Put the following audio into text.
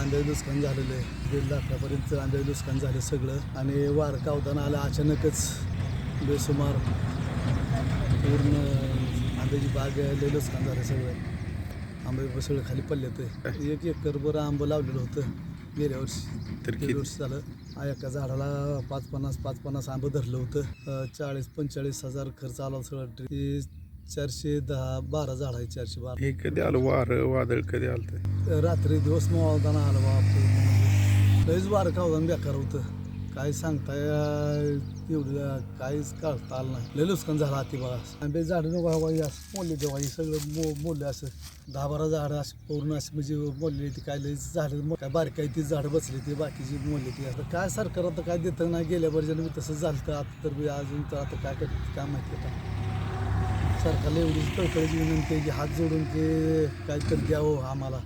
आंब्याचं नुकसान झालेलं आहे. 1.5 लाखापर्यंत आंब्याचं नुकसान झालं सगळं. आणि वारं कावताना आलं अचानकच बेसुमार पूर्ण आंब्याची बाग लय नुकसान झालं सगळं. आंबे सगळं खाली पडलेत. 1 एकरभर आंबं लावलेलं होतं गेल्या वर्षी. तर गेल्या वर्षी झालं एका झाडाला 550 आंबं धरलं होतं. 40-45 हजार खर्च आला सगळं. ते 412 झाड आहे. 412. हे कधी आलं वारं वादळ कधी आलं? रात्री दिवस मोळताना आलं बाप. लईच वारं कावताना बेकार होतं. काय सांगताय एवढं काहीच कळता आलं नाही. लय नुकसान झालं अति बघा. आंबे झाडं नको हवा असं मोडले तेव्हा हे सगळं मोडले असं 10-12 झाडं अशी पूर्ण अशी म्हणजे मोडली. ती काय लई झाडं काय बारीक काही ती झाडं बसली ती बाकीची मोडली ती. आता काय सरकार आता काय देतं नाही. गेल्या वर्षाला मी तसंच झालं तर आता तर अजून तर आता काय करत काय माहिती आता. सरकारला एवढीच कळकळीची विनंती आहे की हात जोडून ते काहीतरी द्यावं आम्हाला.